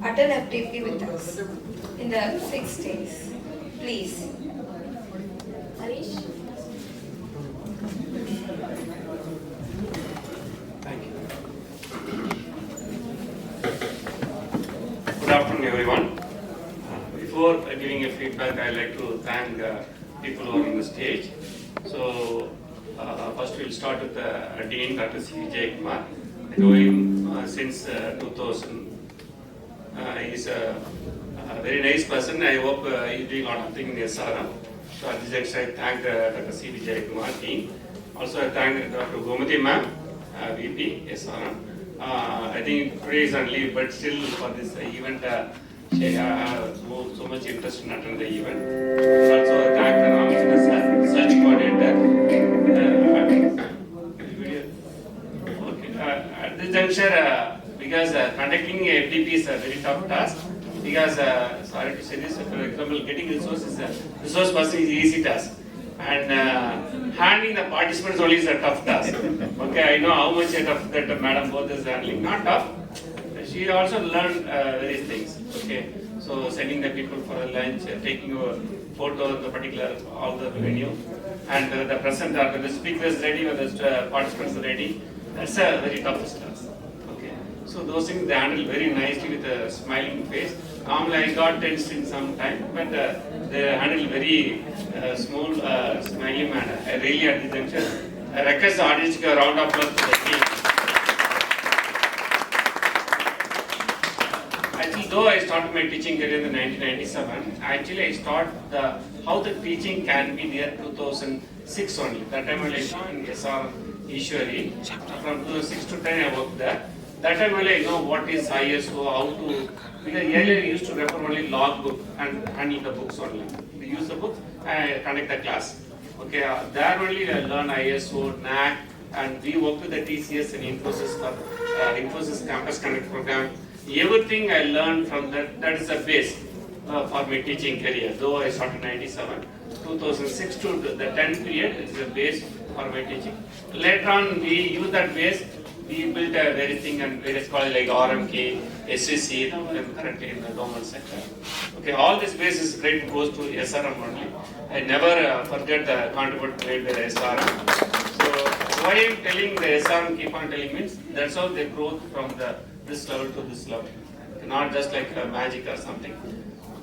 attend FTP with us in the 6 days. Please. Harish? Thank you. Good afternoon, everyone. Before giving a feedback, I'd like to thank people who are on the stage. So, first we'll start with the Dean, Dr. C. Vijay Kumar. I know him since 2000. He's a very nice person. I hope he's doing a lot of things in SRM. So at this juncture, I thank Dr. C. Vijay Kumar, Dean. Also, I thank Dr. Gomati ma'am, VP, SRM. I think today is on leave, but still for this event, she has so much interest in attending the event. Also, I thank the Ramachandra sir, research coordinator. At this juncture, because conducting a FDP is a very tough task, because sorry to say this, for example, getting resources, resource person is easy task, and handling the participants only is a tough task. Okay, I know how much tough that Madam both is handling. Not tough. She also learned various things. Okay, so sending the people for a lunch, taking a photo of the particular all the venue, and the presenter, when the speaker is ready, when the participants are ready. That's a very tough task. Okay, so those things they handle very nicely with a smiling face. Normally I got tense in some time, but they handle very small, smiling manner. I really at this juncture, I request the audience to give a round of applause to the team. Actually, though I started my teaching career in 1997, actually I started how the teaching can be there 2006 only. That time I joined SR Ishwari. From 2006 to 10 I worked there. That time only I know what is ISO, how to, because earlier I used to refer only log book and handle the books only. We use the books and conduct the class. Okay, there only I learn ISO, NAC, and we work with the TCS and Infosys for Infosys Campus Connect program. Everything I learned from that, that is the base for my teaching career. Though I started in 97, 2006 to the 10th period is the base for my teaching. Later on, we use that base. We built various things and various colleges like RMK, SCC, currently in the government sector. Okay, all this base is great goes to SRM only. I never forget the contribution made by the SRM. So why I'm telling the SRM keep on telling means that's how they grow from this level to this level. Not just like magic or something.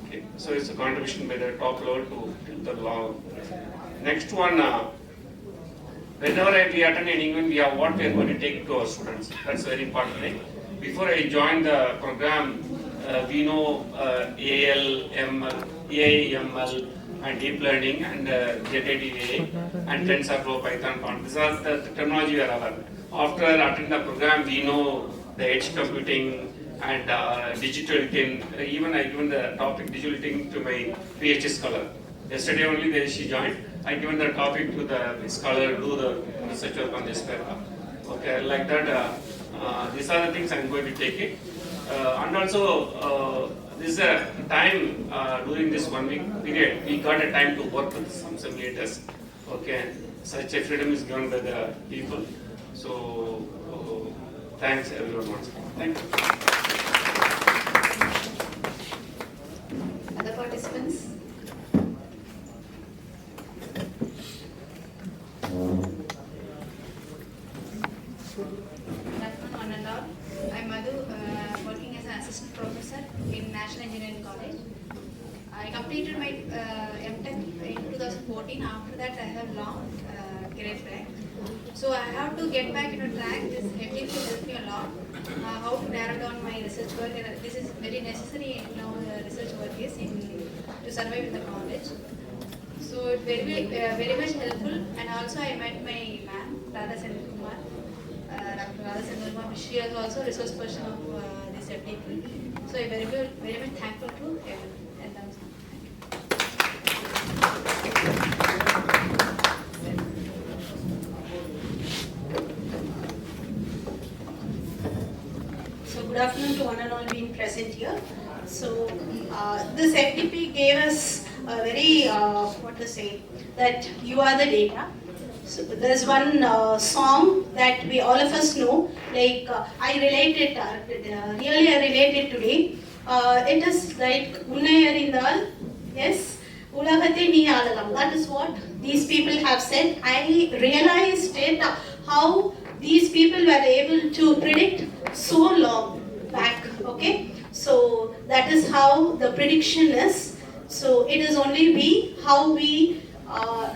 Okay, so it's a contribution by the top level to the long. Next one. Whenever we attend an event, we have what we are going to take to our students. That's a very important thing. Before I joined the program, we know AL, ML, AI, ML, and deep learning, and generative AI, and TensorFlow, Python. These are the terminology we are aware. After attending the program, we know the edge computing and digital thing. Even I given the topic digital thing to my PhD scholar. Yesterday only she joined. I given the topic to the scholar to do the research work on this paper. Okay, like that. These are the things I'm going to take it. And also, this is a time during this 1 week period, we got a time to work with some simulators. Okay, such a freedom is given by the people. So, thanks everyone once again. Thank you. Other participants? I'm Madhu, working as an assistant professor in National Engineering College. I completed my MTech in 2014. After that, I have long career track. So I have to get back into track. This FTP will help me a lot. How to narrow down my research work. This is very necessary now. Research work is to survive in the college. So it's very much helpful. And also I met my ma'am, Radha Senkumar. Dr. Radha Senkumar, she is also resource person of this FTP. So I'm very much thankful to everyone. And so good afternoon to one and all being present here. So this FTP gave us a very, that you are the data. So there's one song that all of us know, like I relate it, really I relate it today. it is like Unnayarindal, yes, Ulagathai nee aalalam. That is what these people have said. I realized it, how these people were able to predict so long back. Okay, so that is how the prediction is. So it is only how we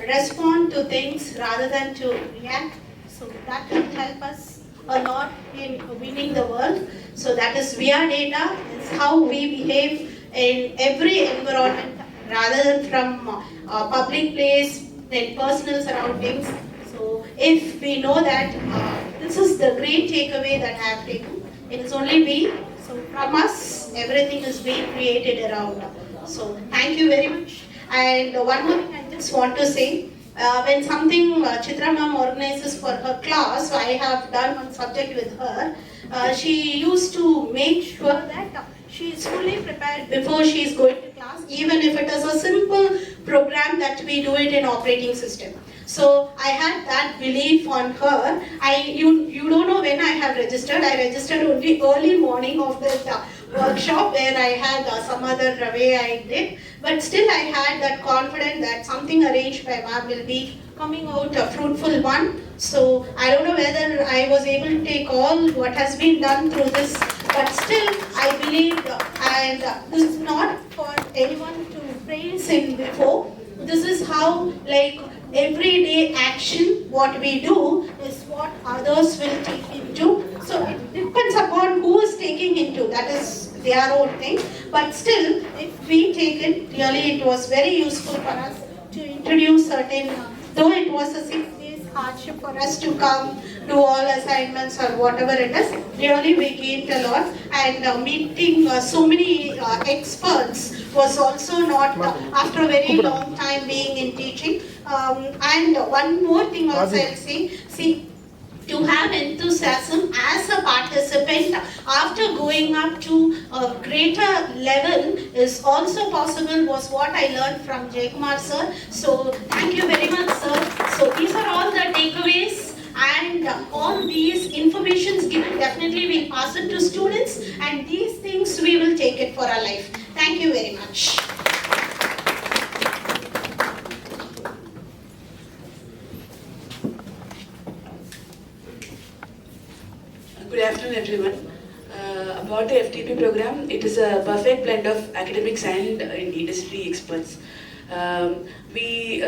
respond to things rather than to react. So that will help us a lot in winning the world. So that is via data, is how we behave in every environment rather than from public place, then personal surroundings. So if we know that, this is the great takeaway that I have taken. It is only we. So from us, everything is being created around. So thank you very much. And one more thing I just want to say. When something Chitra ma'am organizes for her class, so I have done one subject with her, she used to make sure that she is fully prepared before she is going to class, even if it is a simple program that we do it in operating system. So I had that belief on her. You don't know when I have registered. I registered only early morning of the workshop where I had some other way I did. But still I had that confidence that something arranged by ma'am will be coming out a fruitful one. So I don't know whether I was able to take all what has been done through this, but still I believe, and this is not for anyone to praise him before. This is how, like, everyday action, what we do is what others will take into. So it depends upon who is taking into, that is their own thing. But still, if we take it, really it was very useful for us to introduce certain, though it was a 6 days hardship for us to come, do all assignments or whatever it is, really we gained a lot. And meeting so many experts was also not after a very long time being in teaching. And one more thing also I'll say, see, to have enthusiasm as a participant after going up to a greater level is also possible, was what I learned from Jaykumar sir. So thank you very much, sir. So these are all the takeaways, and all these informations given, definitely we'll pass it to students, and these things we will take it for our life. Thank you very much. Good afternoon, everyone. About the FTP program, it is a perfect blend of academics and industry experts. We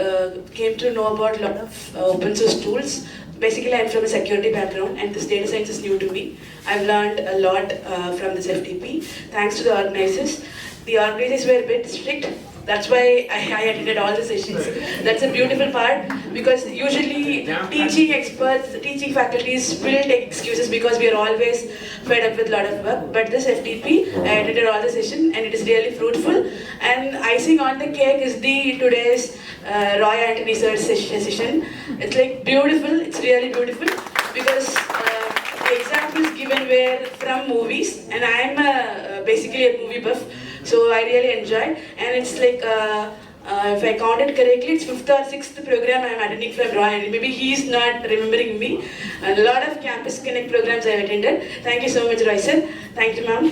came to know about a lot of open source tools. Basically, I'm from a security background, and this data science is new to me. I've learned a lot from this FTP. Thanks to the organizers. The organizers were a bit strict. That's why I attended all the sessions. That's a beautiful part, because usually teaching experts, teaching faculties will take excuses because we are always fed up with a lot of work. But this FTP, I attended all the session and it is really fruitful. And icing on the cake is today's Roy Anthony sir's session. It's like beautiful, it's really beautiful, because the examples given were from movies, and I'm basically a movie buff. So I really enjoyed, and it's like, if I counted correctly, it's 5th or 6th program I'm attending from Roy. Maybe he's not remembering me. A lot of Campus Connect programs I've attended. Thank you so much, Roy sir. Thank you, ma'am.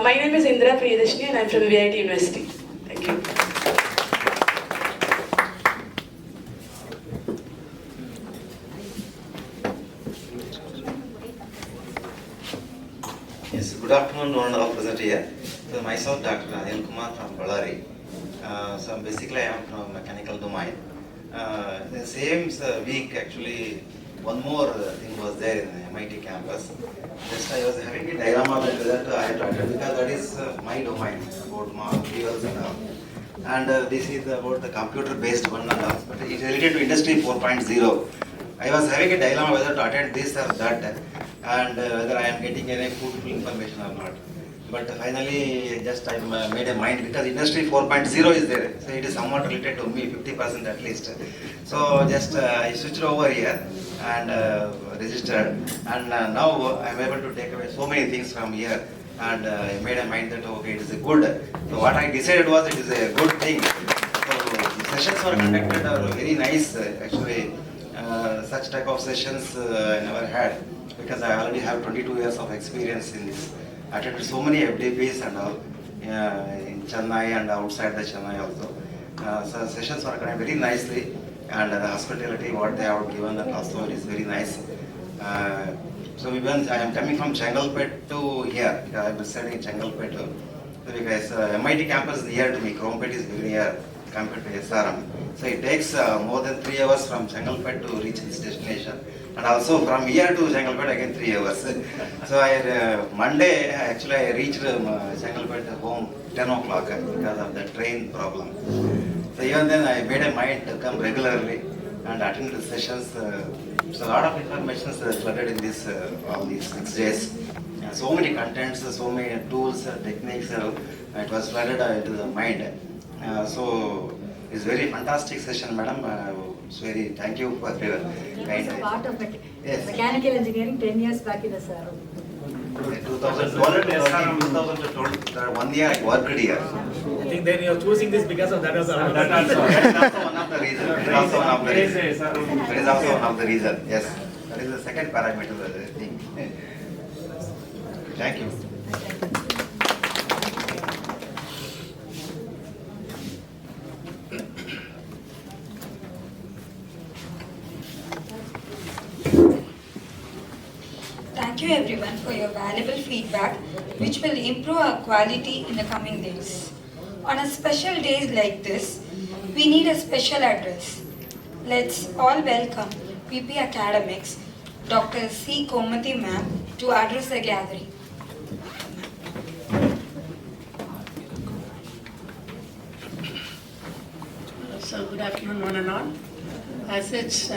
My name is Indra Priyadashni, and I'm from VIT University. Thank you. Yes, good afternoon, one and all present here. So myself, Dr. Anil Kumar from Ballari. So basically I am from mechanical domain. The same week actually one more thing was there in the MIT campus. Just I was having a dilemma whether I had to attend, because that is my domain, about materials and all. And this is about the computer based one and all, but it is related to industry 4.0. I was having a dilemma whether to attend this or that, and whether I am getting any fruitful information or not. But finally, just I made a mind, because industry 4.0 is there, so it is somewhat related to me, 50% at least. So just I switched over here and registered, and now I am able to take away so many things from here. And I made a mind that okay, it is a good. So what I decided was it is a good thing. So the sessions were conducted are very nice actually. Such type of sessions I never had, because I already have 22 years of experience in this. attended so many FDPs and all in Chennai and outside the Chennai also. So sessions were conducted very nicely, and the hospitality what they have given that also is very nice. So I am coming from Chengalpet to here. I am studying in Chengalpet because MIT campus is near to me. Krompet is very near compared to SRM. So it takes more than 3 hours from Chengalpet to reach this destination, and also from here to Chengalpet again 3 hours. So Monday actually I reached Chengalpet home 10 o'clock because of the train problem. So even then I made a mind to come regularly and attend the sessions. So a lot of information is flooded in this all these 6 days. So many contents, so many tools, techniques. It was flooded into the mind. So it's very fantastic session, madam. It's very thank you for your It's a part of it. Yes. Mechanical engineering 10 years back in SRO. 2012 to 1 year I worked here. I think then you're choosing this because of that also. That is also one of the reasons. That is also one of the reasons. That is also one of the reasons. Yes. That is the second parameter of the thing. Thank you. Thank you everyone for your valuable feedback, which will improve our quality in the coming days. On a special day like this, we need a special address. Let's all welcome PP Academics, Dr. C. Komati ma'am, to address the gathering. So good afternoon, one and all. As such,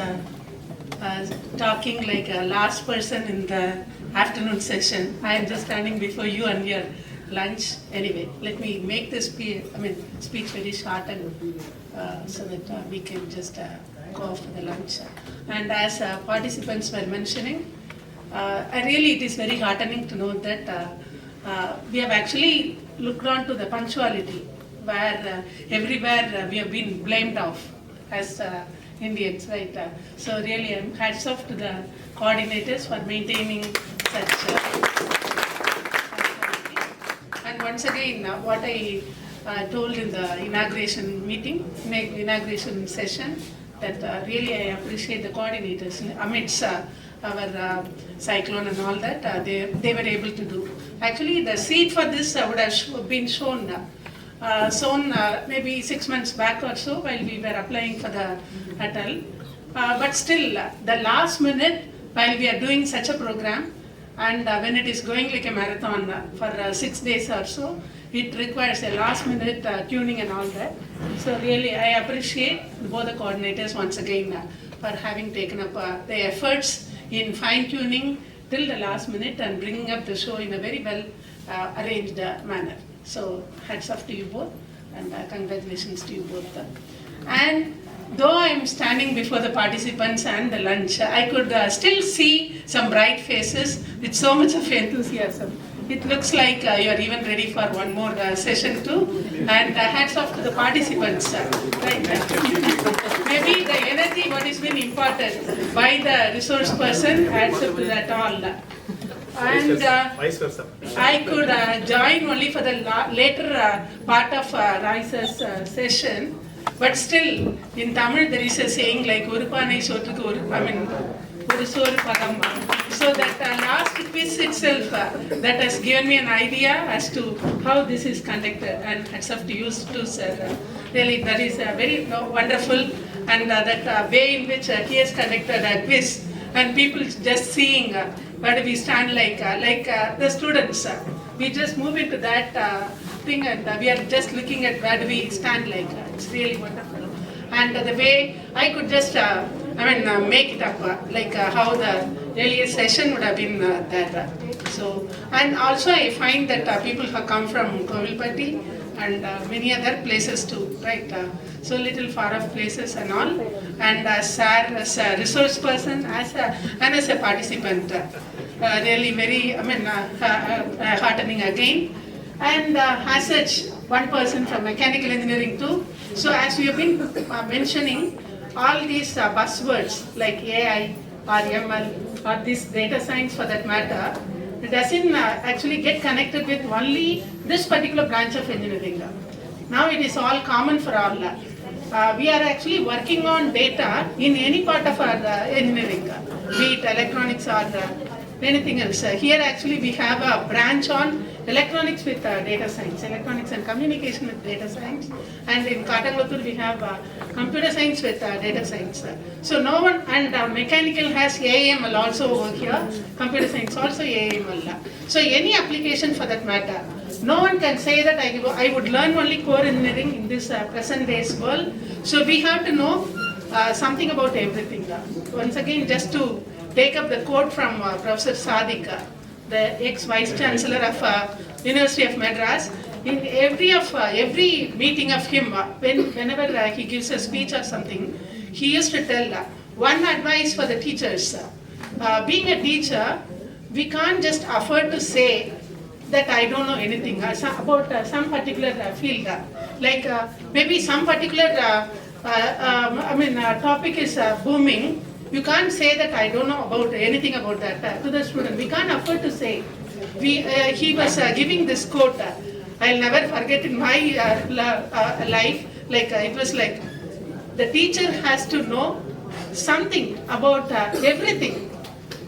talking like a last person in the afternoon session, I am just standing before you and your lunch. Anyway, let me make this speech very short and so that we can just go off for the lunch. And as participants were mentioning, it is very heartening to know that we have actually looked on to the punctuality, where everywhere we have been blamed off as Indians, right? So really, hats off to the coordinators for maintaining such. And once again, what I told in the inauguration inauguration session, that really I appreciate the coordinators amidst our cyclone and all that they were able to do. Actually, the seed for this would have been shown maybe 6 months back or so while we were applying for the Atal. But still, the last minute while we are doing such a program, and when it is going like a marathon for 6 days or so, it requires a last minute tuning and all that. So really, I appreciate both the coordinators once again for having taken up the efforts in fine tuning till the last minute and bringing up the show in a very well arranged manner. So hats off to you both, and congratulations to you both. And though I am standing before the participants and the lunch, I could still see some bright faces with so much of enthusiasm. It looks like you are even ready for one more session too. And hats off to the participants. Right? Maybe the energy what is been imparted by the resource person adds up to that all. And Vice versa. I could join only for the later part of Raisa's session, but still in Tamil there is a saying like oru paanai sotrukku oru soru pagamma. So that last quiz itself that has given me an idea as to how this is conducted, and hats off to you too, sir. Really, that is very wonderful, and that way in which he has conducted a quiz and people just seeing where do we stand like the students. We just move into that thing and we are just looking at where do we stand like. It's really wonderful. And the way I could just, make it up like how the earlier session would have been there. So, and also I find that people have come from Kovilpatti and many other places too, right? So little far off places and all. And as a resource person, as a participant, really very, heartening again. And as such, one person from mechanical engineering too. So as we have been mentioning, all these buzzwords like AI or ML or this data science for that matter, doesn't actually get connected with only this particular branch of engineering. Now it is all common for all. We are actually working on data in any part of our engineering, be it electronics or anything else. Here actually we have a branch on electronics with data science, electronics and communication with data science, and in Katangatur we have computer science with data science. So no one, and mechanical has AML also over here, computer science also AML. So any application for that matter. No one can say that I would learn only core engineering in this present day's world. So we have to know something about everything. Once again, just to take up the quote from Professor Sadiq, the ex-Vice Chancellor of University of Madras, in every meeting of him, whenever he gives a speech or something, he used to tell one advice for the teachers. Being a teacher, we can't just afford to say that I don't know anything about some particular field. Like maybe some particular topic is booming. You can't say that I don't know about anything about that to the student. We can't afford to say. He was giving this quote. I'll never forget in my life. Like it was like the teacher has to know something about everything.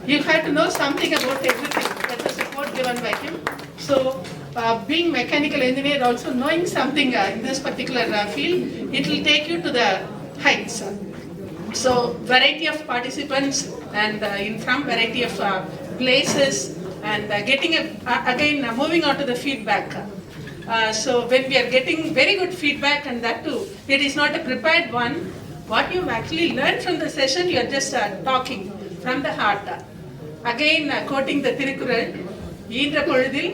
You have to know something about everything. That was a quote given by him. So, being mechanical engineer, also knowing something in this particular field, it will take you to the heights. So, variety of participants and from variety of places, and again moving on to the feedback. So, when we are getting very good feedback, and that too, it is not a prepared one. What you've actually learned from the session, you are just talking from the heart. Again, quoting the Tirukural, ஈன்ற பொழுதில்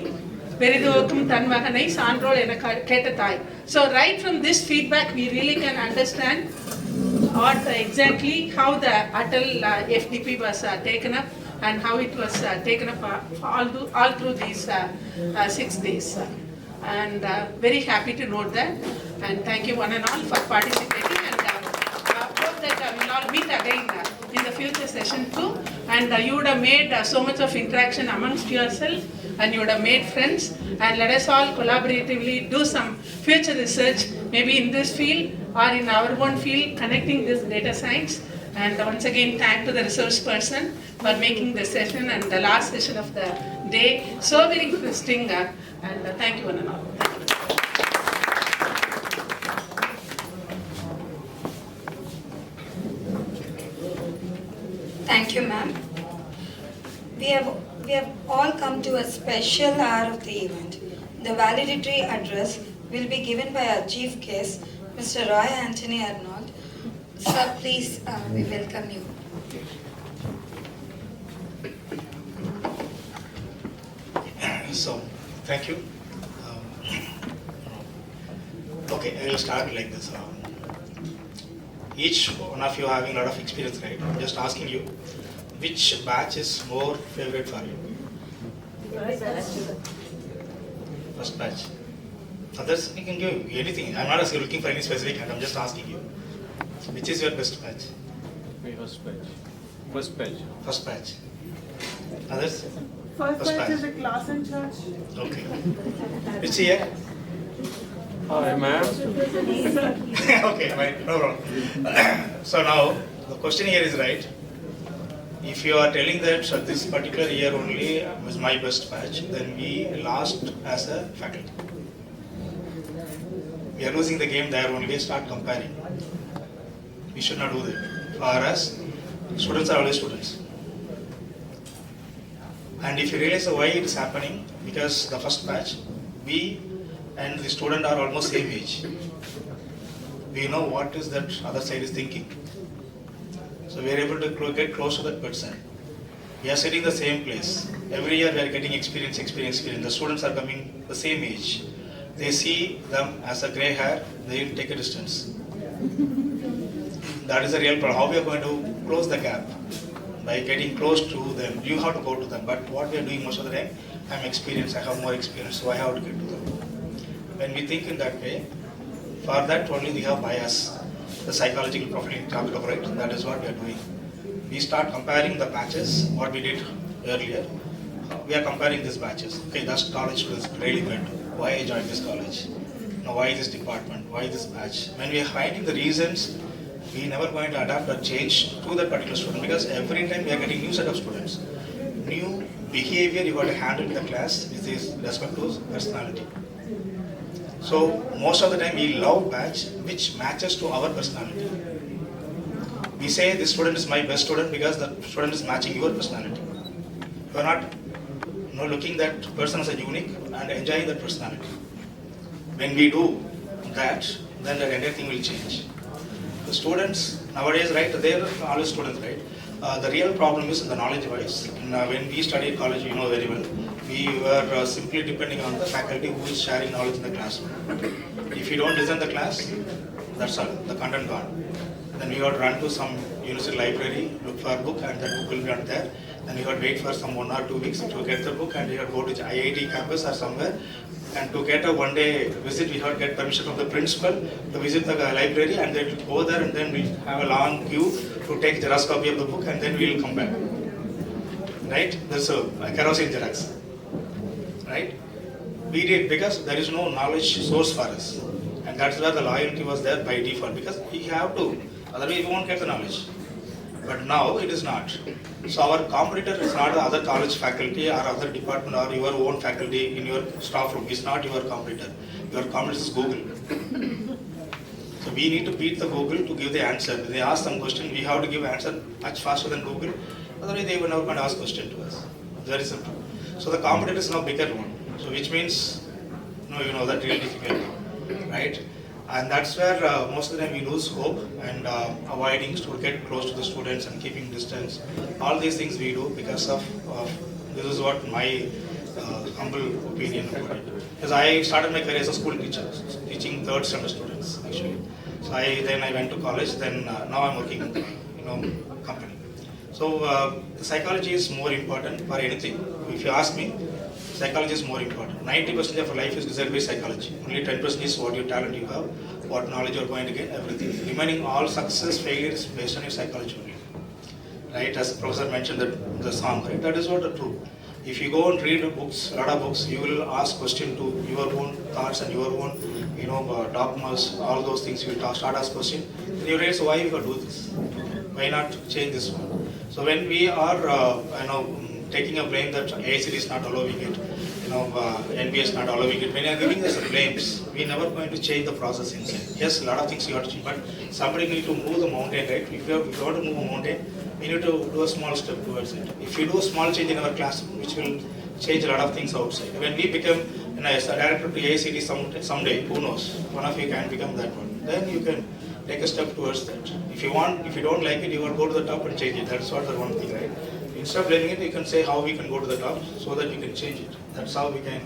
பெரிதுவக்கும் தன் மகனை சான்றோள் என கேட்ட தாய். So right from this feedback we really can understand what exactly how the Atal FDP was taken up and how it was taken up all through these 6 days. And very happy to note that, and thank you one and all for participating, and hope that we'll all meet again in the future session too, and you would have made so much of interaction amongst yourself, and you would have made friends, and let us all collaboratively do some future research, maybe in this field or in our own field, connecting this data science. And once again, thank to the resource person for making the session and the last session of the day so very interesting, and thank you one and all. Thank you. Thank you, ma'am. We have all come to a special hour of the event. The valedictory address will be given by our chief guest, Mr. Roy Anthony Arnold. Sir, please, we welcome you. So, thank you. Okay, I will start like this. Each one of you having a lot of experience, right? I'm just asking you, which batch is more favorite for you? First batch. Others, you can give anything. I'm not looking for any specific, and I'm just asking you. Which is your best batch? First batch. First batch. First batch. Others? First batch is a class in church. Okay. Which year? Hi, ma'am. Okay, fine, no problem. So now, the question here is right. If you are telling that this particular year only was my best batch, then we lost as a faculty. We are losing the game there only, start comparing. We should not do that. For us, students are always students. And if you realize why it is happening, because the first batch, we and the student are almost same age. We know what is that other side is thinking. So we are able to get close to that person. We are sitting the same place. Every year we are getting experience. The students are coming the same age. They see them as a grey hair, they will take a distance. That is the real problem. How we are going to close the gap? By getting close to them. You have to go to them. But what we are doing most of the time, I'm experienced, I have more experience, so I have to get to them. When we think in that way, for that only we have bias. The psychological profiling talked about it, that is what we are doing. We start comparing the batches, what we did earlier, we are comparing these batches. Okay, that college was really good. Why I joined this college? Now, why this department? Why this batch? When we are finding the reasons, we never going to adapt or change to that particular student, because every time we are getting new set of students, new behavior you got to handle in the class with this respect to personality. So most of the time we love batch which matches to our personality. We say this student is my best student because the student is matching your personality. You are not looking that person as a unique and enjoying that personality. When we do that, then the entire thing will change. The students nowadays, right, they are all students, right? The real problem is the knowledge wise. When we studied college, you know very well, we were simply depending on the faculty who is sharing knowledge in the classroom. If you don't listen to the class, that's all, the content gone. Then you have to run to some university library, look for a book, and that book will be not there. Then you have to wait for some 1 or 2 weeks to get the book, and you have to go to the IIT campus or somewhere. And to get a one-day visit, we have to get permission from the principal to visit the library, and then we'll go there, and then we'll have a long queue to take Xerox copy of the book, and then we'll come back. Right? That's a kerosene Xerox. Right? We did because there is no knowledge source for us. And that's where the loyalty was there by default, because we have to, otherwise we won't get the knowledge. But now it is not. So our competitor is not the other college faculty or other department or your own faculty in your staff room. It's not your competitor. Your competitor is Google. So we need to beat the Google to give the answer. When they ask some question, we have to give answer much faster than Google. Otherwise they will never going to ask question to us. Very simple. So the competitor is now bigger one. So which means, you know that really difficult, right? And that's where most of the time we lose hope and avoiding to get close to the students and keeping distance. All these things we do because of this is what my humble opinion about it. Because I started my career as a school teacher, teaching 3rd standard students actually. So then I went to college. Then now I'm working in company. So the psychology is more important for anything. If you ask me, psychology is more important. 90% of life is decided by psychology. Only 10% is what your talent you have, what knowledge you are going to get, everything. Remaining all success, failure is based on your psychology only. Right? As the professor mentioned the song, right? That is what the truth. If you go and read books, a lot of books, you will ask question to your own thoughts and your own, dogmas, all those things. You will start ask question. Then you raise why you got to do this? Why not change this one? So when we are, taking a blame that AICD is not allowing it, NBA is not allowing it. When you are giving us blames, we never going to change the process inside. Yes, a lot of things you have to change, but somebody need to move the mountain, right? If you want to move a mountain, we need to do a small step towards it. If you do a small change in our classroom, which will change a lot of things outside. When we become as a director to AICD someday, who knows? One of you can become that one. Then you can take a step towards that. If you don't like it, you will go to the top and change it. That's what the one thing, right? Instead of blaming it, you can say how we can go to the top so that we can change it. That's how we can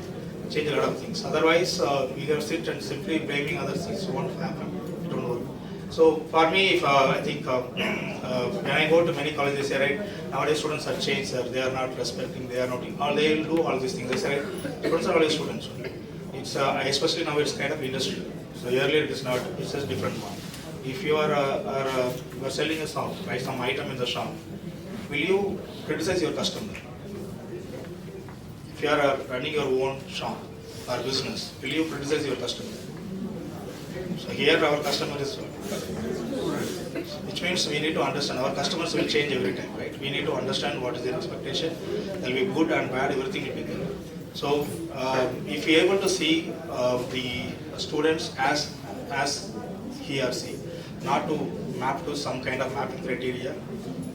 change a lot of things. Otherwise, we have sit and simply blaming others. It won't happen. It won't work. So for me, I think when I go to many colleges, they say, right, nowadays students are changed, sir. They are not respecting, they are not, they will do all these things. They say, right, students are always students. It's especially now it's kind of industry. So earlier it is not, it's a different one. If you are selling a shop, right, some item in the shop, will you criticize your customer? If you are running your own shop or business, will you criticize your customer? So here our customer is, which means we need to understand our customers will change every time, right? We need to understand what is their expectation. There will be good and bad, everything will be there. So if we are able to see the students as he or she, not to map to some kind of mapping criteria,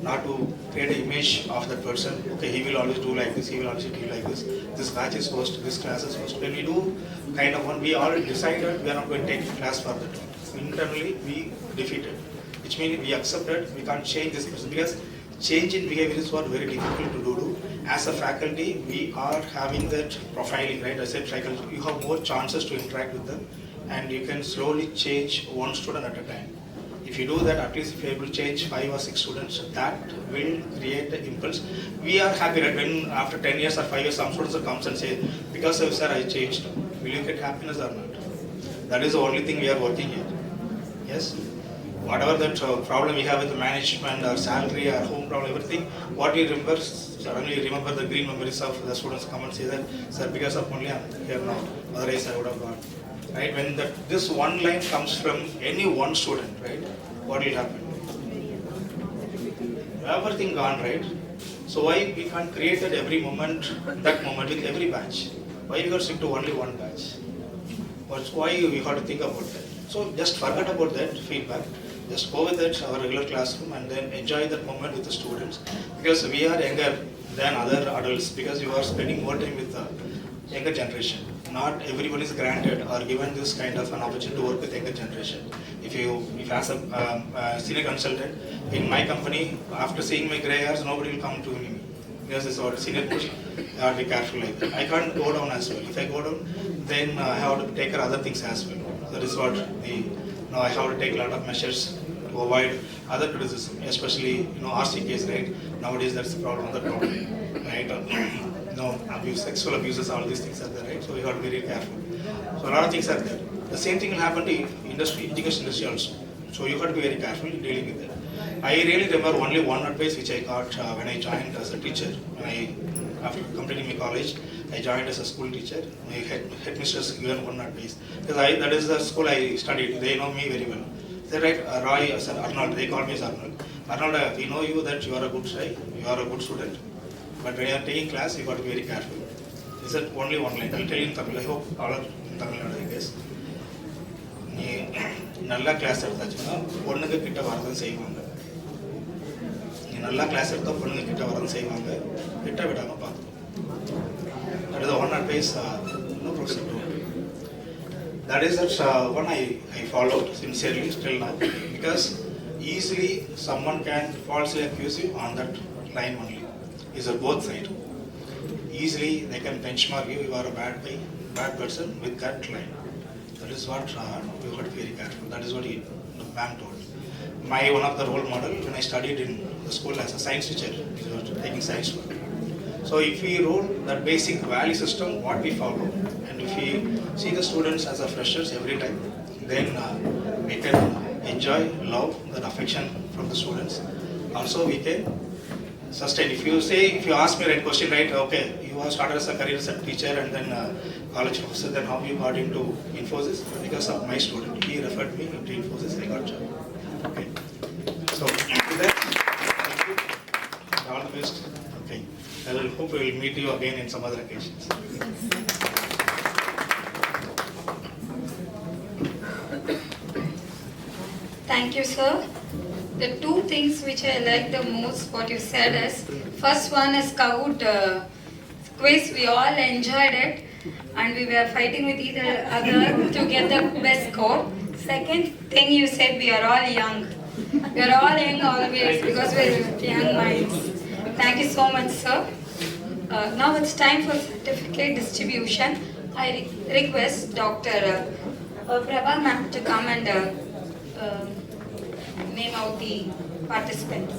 not to create an image of that person. Okay, he will always do like this, he will always do like this batch is first, this class is first. When we do kind of one, we already decided we are not going to take class for that one. Internally, we defeated, which means we accepted we can't change this person, because change in behavior is what very difficult to do. As a faculty, we are having that profiling, right? I said psychology, you have more chances to interact with them, and you can slowly change one student at a time. If you do that, at least if you are able to change 5 or 6 students, that will create the impulse. We are happy that when after 10 years or 5 years, some students will come and say, because of sir, I changed. Will you get happiness or not? That is the only thing we are working here. Yes? whatever that problem we have with the management or salary or home problem, everything, what we remember, suddenly remember the green memories of the students come and say that, sir, because of only I'm here now, otherwise I would have gone. Right? When this one line comes from any one student, right, what will happen? Everything gone, right? So why we can't create that every moment, that moment with every batch? Why we got to stick to only one batch? Why we have to think about that? So just forget about that feedback. Just go with that our regular classroom and then enjoy that moment with the students, because we are younger than other adults, because you are spending more time with the younger generation. Not everyone is granted or given this kind of an opportunity to work with younger generation. If as a senior consultant in my company, after seeing my gray hairs, nobody will come to me because it's our senior push. I have to be careful like that. I can't go down as well. If I go down, then I have to take care of other things as well. That is what I have to take a lot of measures to avoid other criticism, especially RCKs, right? Nowadays that's the problem, other problem, right? Abuse, sexual abuses, all these things are there, right? So we have to be very careful. So a lot of things are there. The same thing will happen to industry, education industry also. So you have to be very careful dealing with that. I really remember only one advice which I got when I joined as a teacher. After completing my college, I joined as a school teacher. My headmistress given one advice, because that is the school I studied. They know me very well. They right, Roy, sir, Arnold. They call me as Arnold. Arnold, we know you that you are a good guy, you are a good student. But when you are taking class, you got to be very careful. He said only one line. I'll tell you in Tamil. I hope all are in Tamil Nadu, I guess. நீ நல்லா class எடுத்தாச்சுன்னா பொண்ணுங்க கிட்ட வரதான் செய்வாங்க. நீ நல்லா class எடுத்தா பொண்ணுங்க கிட்ட வரதான் செய்வாங்க. கிட்ட விடாம பார்த்துக்கோ. That is the one advice professor told. That is that one I followed sincerely still now, because easily someone can falsely accuse you on that line only. Is on both sides. Easily they can benchmark you. You are a bad person with that line. That is what we have to be very careful. That is what the ma'am told. One of the role model when I studied in the school as a science teacher, we were taking science work. So if we rule that basic value system, what we follow, and if we see the students as a freshers every time, then we can enjoy, love, that affection from the students. Also we can sustain. If you ask me right question, right, okay, you have started as a career as a teacher and then college professor, then how you got into Infosys? Because of my student. He referred me into Infosys, I got job. Okay. So with that, thank you. All the best. Okay. I will hope we will meet you again in some other occasions. Thank you, sir. The two things which I like the most, what you said is, first one is Kahoot quiz. We all enjoyed it and we were fighting with each other to get the best score. Second thing you said, we are all young. We are all young always because we are young minds. Thank you so much, sir. Now it's time for certificate distribution. I request Dr. Prabha ma'am to come and name out the participants.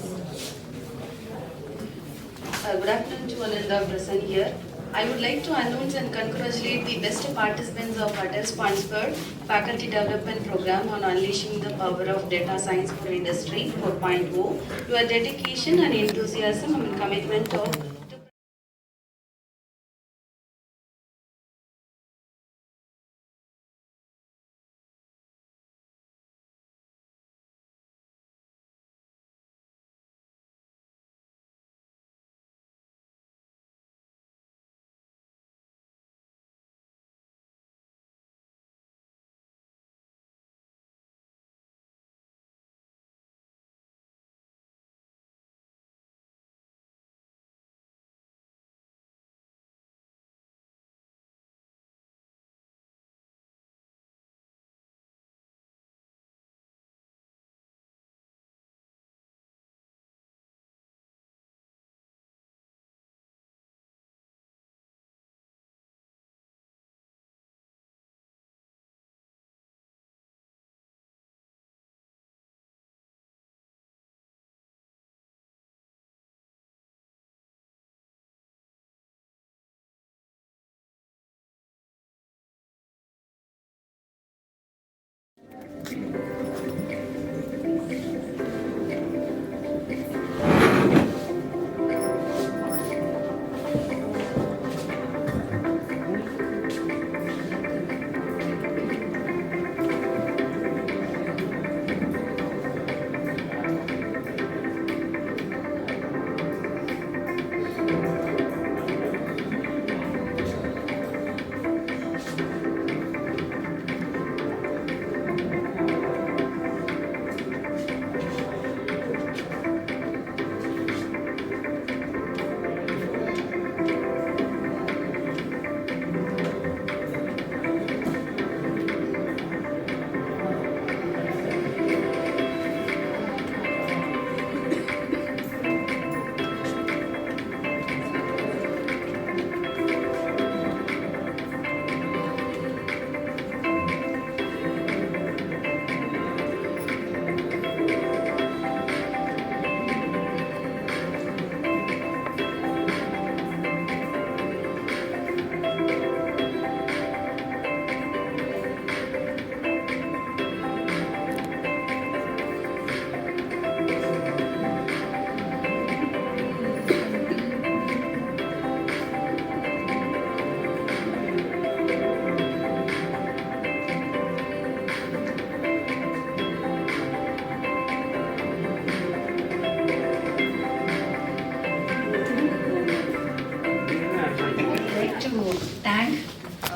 Good afternoon to all and are present here. I would like to announce and congratulate the best participants of ATEL sponsored Faculty Development Program on Unleashing the Power of Data Science for Industry 4.0. Your dedication and enthusiasm and commitment of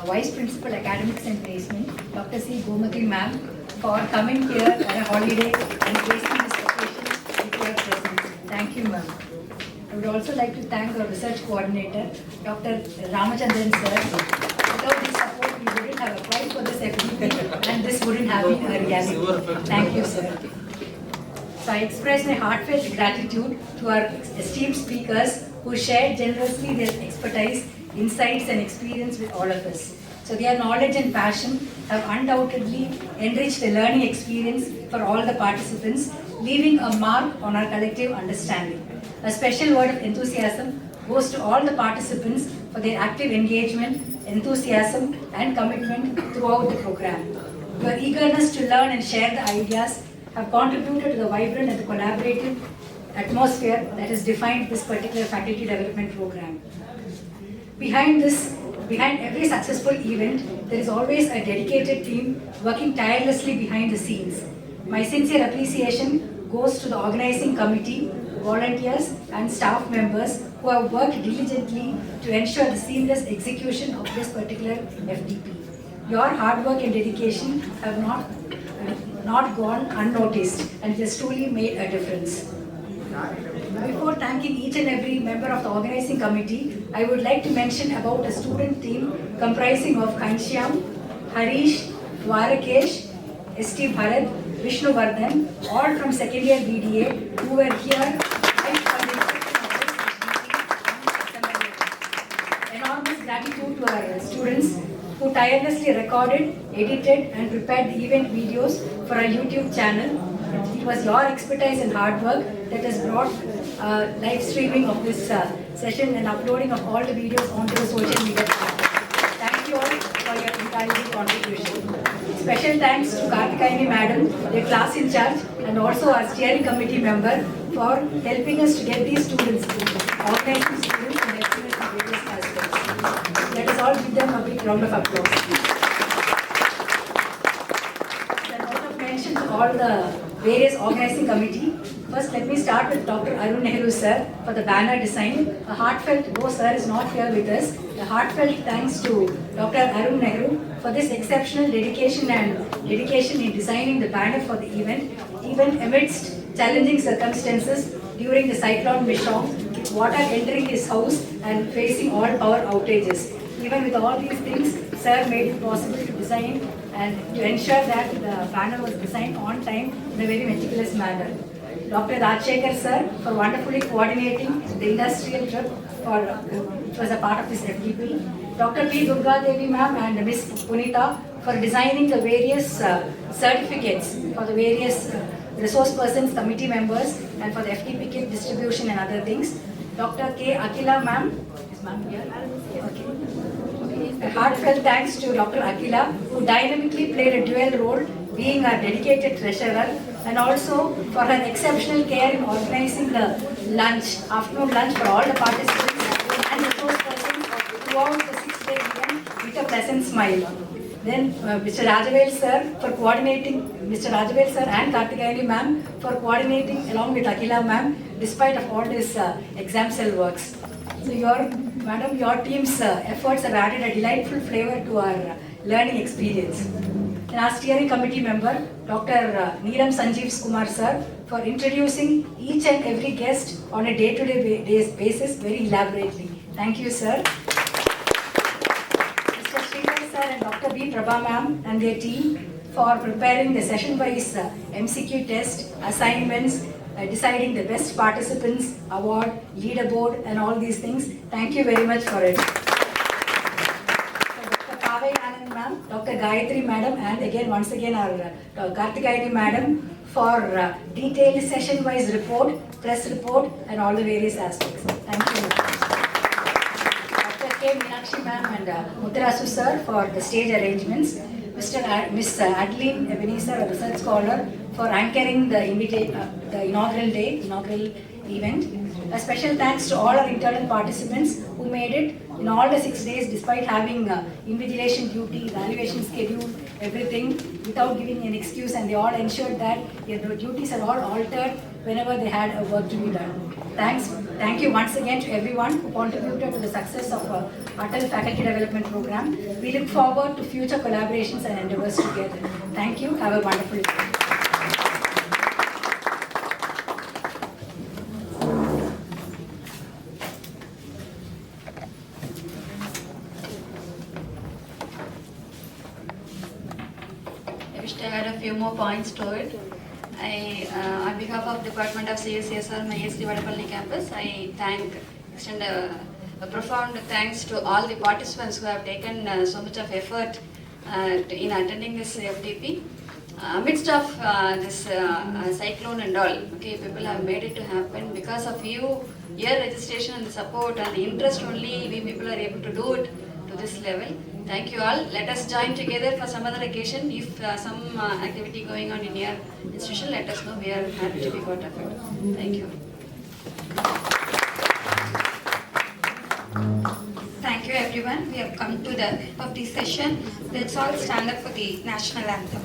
Vice Principal Academics and Placement, Dr. C. Gomati ma'am, for coming here on a holiday and gracing this occasion with your presence. Thank you, ma'am. I would also like to thank our research coordinator, Dr. Ramachandran sir. Without his support, we wouldn't have applied for this FDP and this wouldn't have been a reality. Thank you, sir. So I express my heartfelt gratitude to our esteemed speakers who shared generously their expertise, insights and experience with all of us. So their knowledge and passion have undoubtedly enriched the learning experience for all the participants, leaving a mark on our collective understanding. A special word of enthusiasm goes to all the participants for their active engagement, enthusiasm and commitment throughout the program. Your eagerness to learn and share the ideas have contributed to the vibrant and the collaborative atmosphere that has defined this particular faculty development program. Behind every successful event, there is always a dedicated team working tirelessly behind the scenes. My sincere appreciation goes to the organizing committee, volunteers and staff members who have worked diligently to ensure the seamless execution of this particular FDP. Your hard work and dedication have not gone unnoticed and it has truly made a difference. Before thanking each and every member of the organizing committee, I would like to mention about a student team comprising of Kanshyam, Harish, Dwarakesh, S.T. Bharat, Vishnu Vardhan, all from second year BDA who were here right from the inception of this enormous gratitude to our students who tirelessly recorded, edited and prepared the event videos for our YouTube channel. It was your expertise and hard work that has brought live streaming of this session and uploading of all the videos onto the social media platform. Thank you all for your invaluable contribution. Special thanks to Karthikayani madam, the class in charge, and also our steering committee member for helping us to get these students, organizing students and excellence in various aspects. Let us all give them a big round of applause. Mention to all the various organizing committee. First, let me start with Dr. Arun Nehru sir for the banner design. A heartfelt, though sir is not here with us, a heartfelt thanks to Dr. Arun Nehru for this exceptional dedication in designing the banner for the event, even amidst challenging circumstances during the cyclone Mishong, with water entering his house and facing all power outages. Even with all these things, sir made it possible to design and to ensure that the banner was designed on time in a very meticulous manner. Dr. Rajshekar sir for wonderfully coordinating the industrial trip which was a part of this FDP. Dr. P. Durga Devi ma'am and Ms. Punita for designing the various certificates for the various resource persons, committee members and for the FDP kit distribution and other things. Dr. K. Akila ma'am, is ma'am here? Okay. A heartfelt thanks to Dr. Akila, who dynamically played a dual role, being our dedicated treasurer, and also for her exceptional care in organizing the afternoon lunch for all the participants and resource persons throughout the 6-day event with a pleasant smile. Then Mr. Rajavel sir for coordinating, Mr. Rajavel sir and Karthikayani ma'am for coordinating along with Akila ma'am despite of all this exam cell works. So your team's efforts have added a delightful flavor to our learning experience. And our steering committee member, Dr. Neelam Sanjeev Kumar sir, for introducing each and every guest on a day-to-day basis very elaborately. Thank you, sir. Mr. Sridhar sir and Dr. B. Prabha ma'am and their team for preparing the session-wise MCQ test, assignments, deciding the best participants, award, leaderboard and all these things. Thank you very much for it. So Dr. Kavai Anand ma'am, Dr. Gayatri madam and again once again our Karthikayani madam for detailed session-wise report, press report and all the various aspects. Thank you. Dr. K. Meenakshi ma'am and Muttarasu sir for the stage arrangements. Miss Adeline Ebenezer, a research scholar, for anchoring the inaugural event. A special thanks to all our internal participants who made it in all the 6 days despite having invigilation duty, evaluation schedule, everything without giving an excuse, and they all ensured that the duties are all altered whenever they had a work to be done. Thank you once again to everyone who contributed to the success of Atal Faculty Development Program. We look forward to future collaborations and endeavors together. Thank you. Have a wonderful day. I wish I had a few more points to it. On behalf of Department of CSR, my ESD Vadapalli campus, I extend a profound thanks to all the participants who have taken so much of effort in attending this FDP. Amidst of this cyclone and all, okay, people have made it to happen because of you, your registration and the support and the interest only we people are able to do it to this level. Thank you all. Let us join together for some other occasion. If some activity going on in your institution, let us know. We are happy to be part of it. Thank you. Thank you everyone. We have come to the end of the session. Let's all stand up for the national anthem.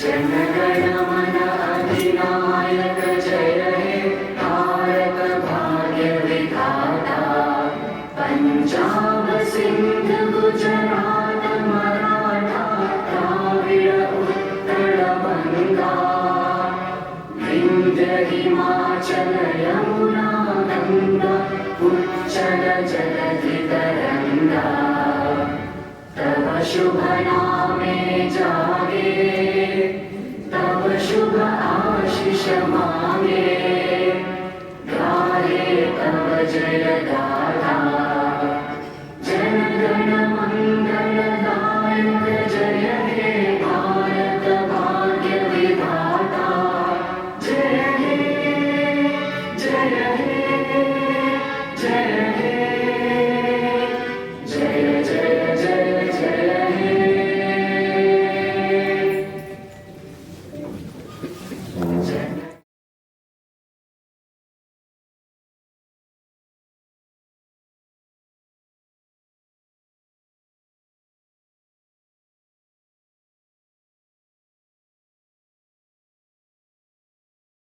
Jana Gana Mana अधिनायक जय हे भारत भाग्य विधाता पंजाब सिंध गुजरात मराठा द्राविड़ उत्कल बंगा विंध्य हिमाचल यमुना गंगा उच्चल जलधि तरंगा तव शुभ नामे जागे तव शुभ आशीष मांगे